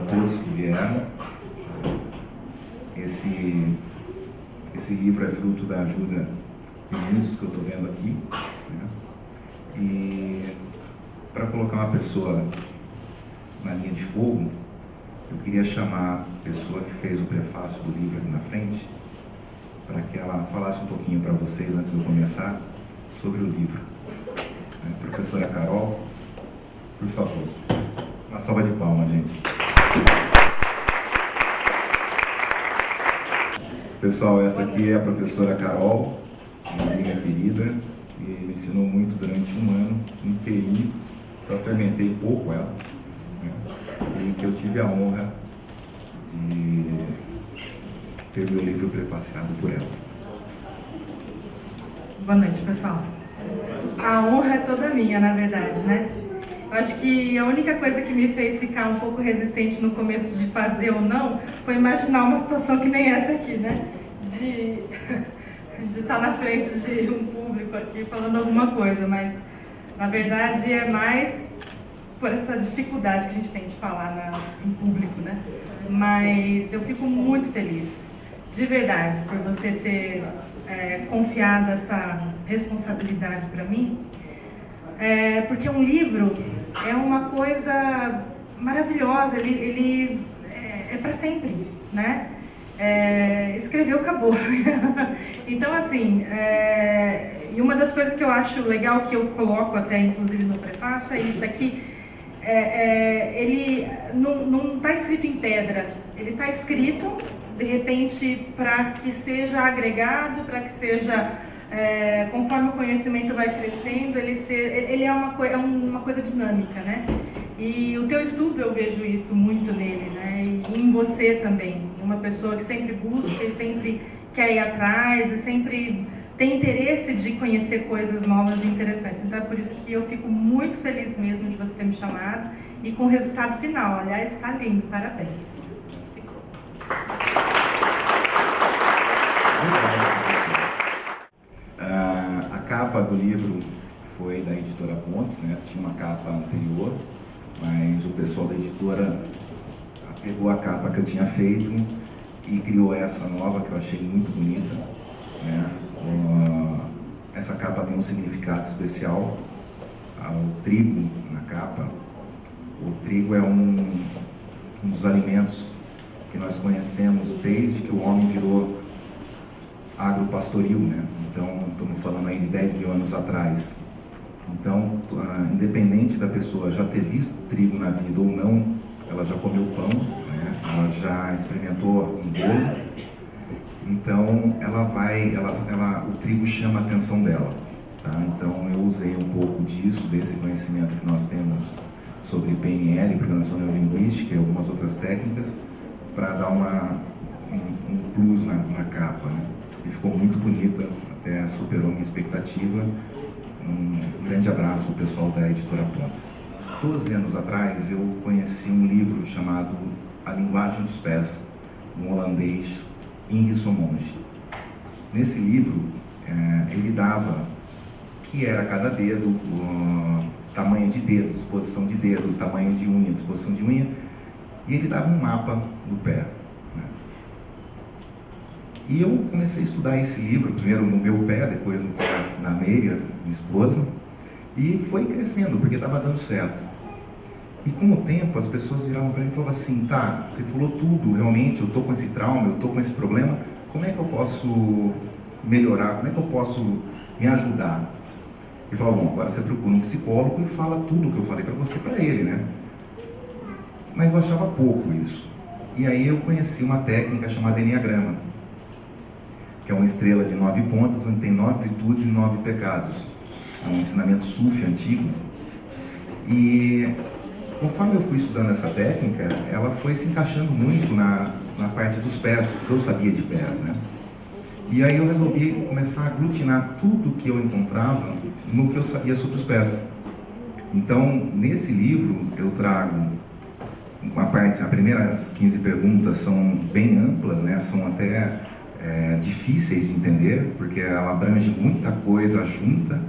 todos que vieram. Esse livro é fruto da ajuda de muitos que eu estou vendo aqui, né? E para colocar uma pessoa na linha de fogo, eu queria chamar a pessoa que fez o prefácio do livro aqui na frente, para que ela falasse um pouquinho para vocês, antes de eu começar, sobre o livro. Professora Carol, por favor. Uma salva de palmas, gente. Pessoal, essa aqui é a professora Carol, uma amiga querida, que me ensinou muito durante um ano inteirinho. Eu atormentei pouco ela, né? E que eu tive a honra de ter meu livro prefaciado por ela. Boa noite, pessoal. A honra é toda minha, na verdade, né? Eu acho que a única coisa que me fez ficar um pouco resistente no começo de fazer ou não foi imaginar uma situação que nem essa aqui, né? De estar na frente de um público aqui falando alguma coisa, mas na verdade é mais por essa dificuldade que a gente tem de falar em público, né? Mas eu fico muito feliz, de verdade, por você ter confiado essa responsabilidade para mim, porque um livro é uma coisa maravilhosa, ele é para sempre, né? Escreveu, acabou. Então, assim, e uma das coisas que eu acho legal, que eu coloco até inclusive no prefácio, é isso aqui. Ele não está escrito em pedra, ele está escrito, de repente, para que seja agregado, para que seja, conforme o conhecimento vai crescendo, ele é uma coisa dinâmica, né? E o teu estudo, eu vejo isso muito nele, né? E em você também, uma pessoa que sempre busca e sempre quer ir atrás, e sempre tem interesse de conhecer coisas novas e interessantes. Então é por isso que eu fico muito feliz mesmo de você ter me chamado e com o resultado final. Aliás, está lindo, parabéns. A capa do livro foi da editora Pontes, né? Tinha uma capa anterior, mas o pessoal da editora pegou a capa que eu tinha feito e criou essa nova, que eu achei muito bonita, né? Essa capa tem um significado especial. O trigo na capa, o trigo é um dos alimentos que nós conhecemos desde que o homem virou agropastoril, né? Então, estamos falando aí de 10 mil anos atrás. Então, independente da pessoa já ter visto trigo na vida ou não, ela já comeu pão, né? Ela já experimentou um bolo. Então, o trigo chama a atenção dela, tá? Então, eu usei um pouco desse conhecimento que nós temos sobre PNL, Programação Neurolinguística e algumas outras técnicas, para dar um plus na capa, né? E ficou muito bonita, até superou minha expectativa. Um grande abraço ao pessoal da editora Pontes. 12 anos atrás, eu conheci um livro chamado A Linguagem dos Pés, um holandês, Henri Somonge. Nesse livro, ele dava o que era cada dedo, tamanho de dedo, disposição de dedo, tamanho de unha, disposição de unha, e ele dava um mapa do pé, né? E eu comecei a estudar esse livro, primeiro no meu pé, depois no pé da Meire, minha esposa, e foi crescendo, porque estava dando certo. E com o tempo, as pessoas viravam para mim e falavam assim: tá, você falou tudo, realmente, eu estou com esse trauma, eu estou com esse problema, como é que eu posso melhorar, como é que eu posso me ajudar? E falava: bom, agora você procura um psicólogo e fala tudo o que eu falei para você, para ele, né? Mas eu achava pouco isso. E aí eu conheci uma técnica chamada Enneagrama, que é uma estrela de 9 pontas, onde tem 9 virtudes e 9 pecados. É um ensinamento sufi antigo. E conforme eu fui estudando essa técnica, ela foi se encaixando muito na parte dos pés, porque eu sabia de pés, né? E aí eu resolvi começar a aglutinar tudo que eu encontrava no que eu sabia sobre os pés. Então, nesse livro, eu trago uma parte, as primeiras 15 perguntas são bem amplas, né? São até difíceis de entender, porque ela abrange muita coisa junta.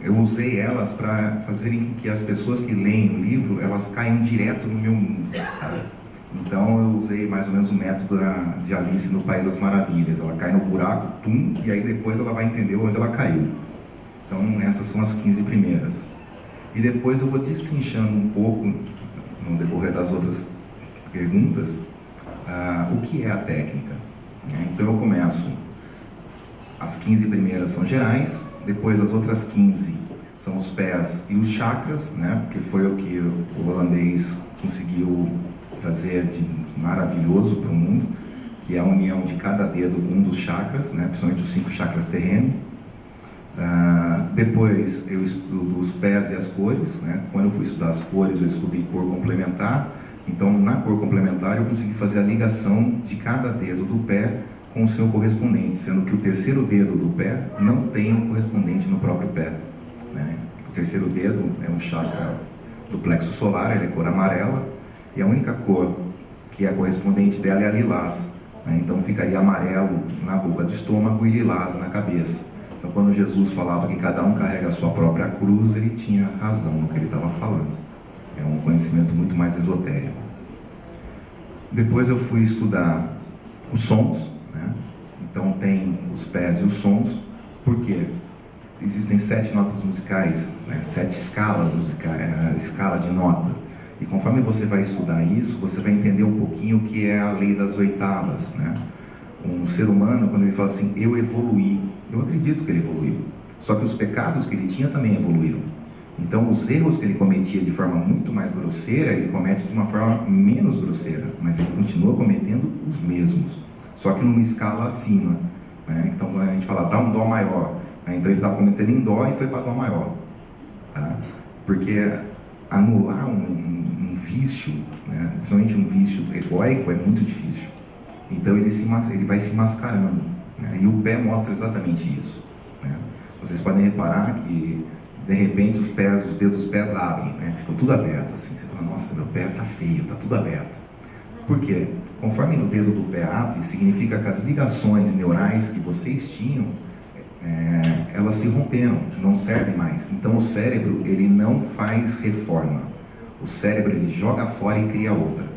eu usei elas para fazerem com que as pessoas que leem o livro, elas caiam direto no meu mundo. Tá? Então eu usei mais ou menos o método de Alice no País das Maravilhas. Ela cai no buraco, tum, e aí depois ela vai entender onde ela caiu. Então essas são as 15 primeiras. E depois eu vou destrinchando um pouco, no decorrer das outras perguntas, o que é a técnica. Então eu começo, as 15 primeiras são gerais, depois as outras 15 são os pés e os chakras, né? Porque foi o que o holandês conseguiu trazer de maravilhoso para o mundo, que é a união de cada dedo com um dos chakras, né? Principalmente os 5 chakras terrenos. Depois eu estudo os pés e as cores, né? Quando eu fui estudar as cores, eu descobri cor complementar. Então, na cor complementar, eu consegui fazer a ligação de cada dedo do pé com o seu correspondente, sendo que o terceiro dedo do pé não tem um correspondente no próprio pé. Né? O terceiro dedo é um chakra do plexo solar, ele é cor amarela, e a única cor que é correspondente dela é a lilás. Né? Então, ficaria amarelo na boca do estômago e lilás na cabeça. Então, quando Jesus falava que cada um carrega a sua própria cruz, ele tinha razão no que ele estava falando. É um conhecimento muito mais esotérico. Depois eu fui estudar os sons, né? Então tem os pés e os sons, porque existem 7 notas musicais, né? 7 escalas musicais, escala de nota. E conforme você vai estudar isso, você vai entender um pouquinho o que é a lei das oitavas, né? Um ser humano, quando ele fala assim, eu evoluí, eu acredito que ele evoluiu. Só que os pecados que ele tinha também evoluíram. Então, os erros que ele cometia de forma muito mais grosseira, ele comete de uma forma menos grosseira, mas ele continua cometendo os mesmos, só que numa escala acima. Né? Então, quando a gente fala, dá um dó maior, né? Então ele estava cometendo em dó e foi para dó maior. Tá? Porque anular um vício, né? Principalmente um vício egóico, é muito difícil. Então, ele vai se mascarando. Né? E o pé mostra exatamente isso. Né? Vocês podem reparar que de repente os dedos dos pés abrem, né? Ficam tudo aberto, assim. Você fala, nossa, meu pé está feio, está tudo aberto. Por quê? Conforme o dedo do pé abre, significa que as ligações neurais que vocês tinham, elas se romperam, não servem mais. Então o cérebro, ele não faz reforma. O cérebro, ele joga fora e cria outra.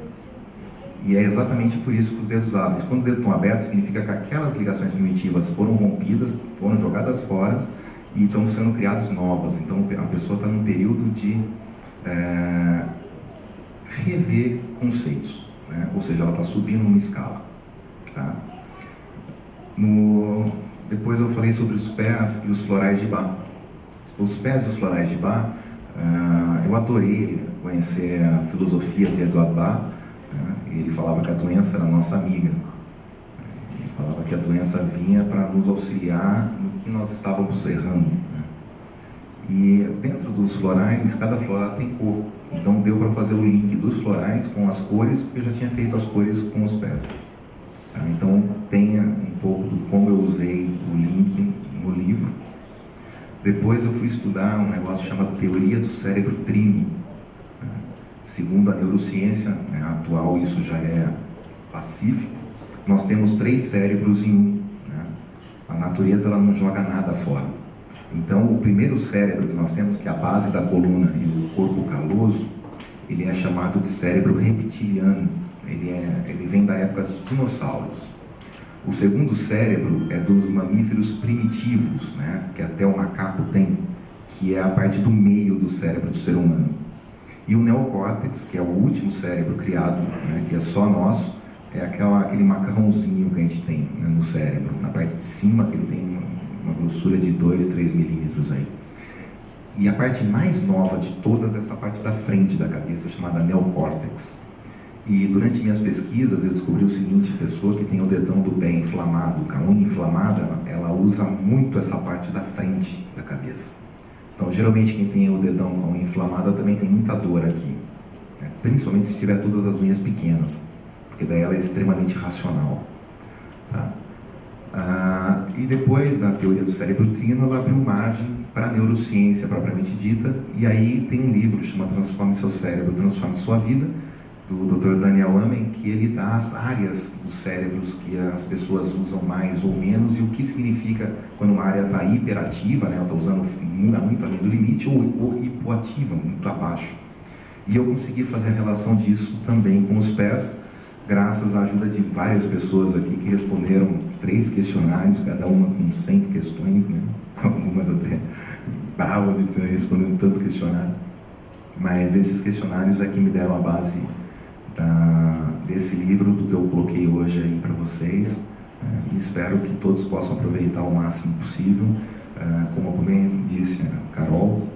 E é exatamente por isso que os dedos abrem. Quando os dedos estão abertos, significa que aquelas ligações primitivas foram rompidas, foram jogadas fora, e estão sendo criadas novas. Então a pessoa está num período de rever conceitos, né? Ou seja, ela está subindo uma escala. Tá? Depois eu falei sobre os pés e os florais de Bach. Os pés e os florais de Bach, eu adorei conhecer a filosofia de Eduard Bach. Né? Ele falava que a doença era nossa amiga. Ele falava que a doença vinha para nos auxiliar no que nós estávamos errando. Né? E dentro dos florais, cada floral tem cor. Então deu para fazer o link dos florais com as cores, porque eu já tinha feito as cores com os pés. Tá? Então tenha um pouco de como eu usei o link no livro. Depois eu fui estudar um negócio chamado Teoria do Cérebro Trino. Segundo a neurociência, né, atual, isso já é pacífico. Nós temos 3 cérebros em um. Né? A natureza, ela não joga nada fora. Então, o primeiro cérebro que nós temos, que é a base da coluna e o corpo caloso, ele é chamado de cérebro reptiliano. Ele vem da época dos dinossauros. O segundo cérebro é dos mamíferos primitivos, né? Que até o macaco tem, que é a parte do meio do cérebro do ser humano. E o neocórtex, que é o último cérebro criado, né? Que é só nosso, é aquele macarrãozinho que a gente tem, né, no cérebro. Na parte de cima, que ele tem uma grossura de 2, 3 milímetros aí. E a parte mais nova de todas é essa parte da frente da cabeça, chamada neocórtex. E durante minhas pesquisas eu descobri o seguinte: a pessoa que tem o dedão do pé inflamado, com a unha inflamada, ela usa muito essa parte da frente da cabeça. Então, geralmente quem tem o dedão com a unha inflamada também tem muita dor aqui, né? Principalmente se tiver todas as unhas pequenas, porque daí ela é extremamente racional. Tá? E depois da teoria do cérebro trino, ela abriu margem para a neurociência propriamente dita, e aí tem um livro que chama Transforme Seu Cérebro, Transforme Sua Vida, do Dr. Daniel Amen, que ele dá as áreas dos cérebros que as pessoas usam mais ou menos e o que significa quando uma área está hiperativa, né, ela está usando muito além do limite, ou hipoativa, muito abaixo. E eu consegui fazer a relação disso também com os pés, graças à ajuda de várias pessoas aqui que responderam 3 questionários, cada uma com 100 questões, né? Algumas até barram de ter respondido tanto questionário. Mas esses questionários é que me deram a base desse livro, do que eu coloquei hoje aí para vocês. E espero que todos possam aproveitar o máximo possível. Como também disse a Carol,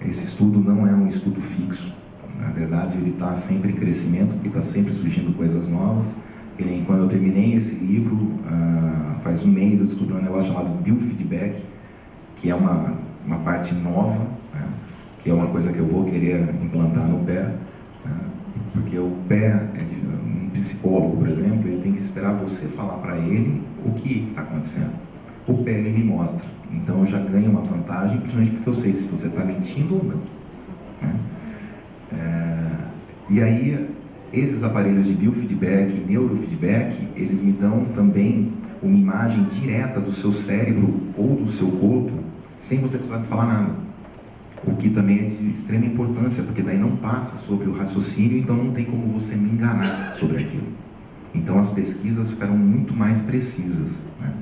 esse estudo não é um estudo fixo. Na verdade, ele está sempre em crescimento, porque está sempre surgindo coisas novas. Que nem quando eu terminei esse livro, faz um mês eu descobri um negócio chamado biofeedback, que é uma parte nova, né? Que é uma coisa que eu vou querer implantar no pé, né? Porque o pé, um psicólogo, por exemplo, ele tem que esperar você falar para ele o que está acontecendo. O pé, ele me mostra. Então eu já ganho uma vantagem, principalmente porque eu sei se você está mentindo ou não, né? E aí, esses aparelhos de biofeedback e neurofeedback, eles me dão também uma imagem direta do seu cérebro ou do seu corpo, sem você precisar falar nada. O que também é de extrema importância, porque daí não passa sobre o raciocínio, então não tem como você me enganar sobre aquilo. Então as pesquisas ficaram muito mais precisas, né?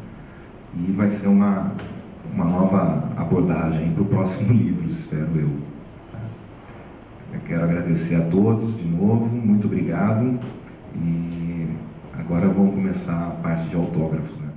E vai ser uma nova abordagem para o próximo livro, espero eu. Eu quero agradecer a todos de novo, muito obrigado. E agora vamos começar a parte de autógrafos, né?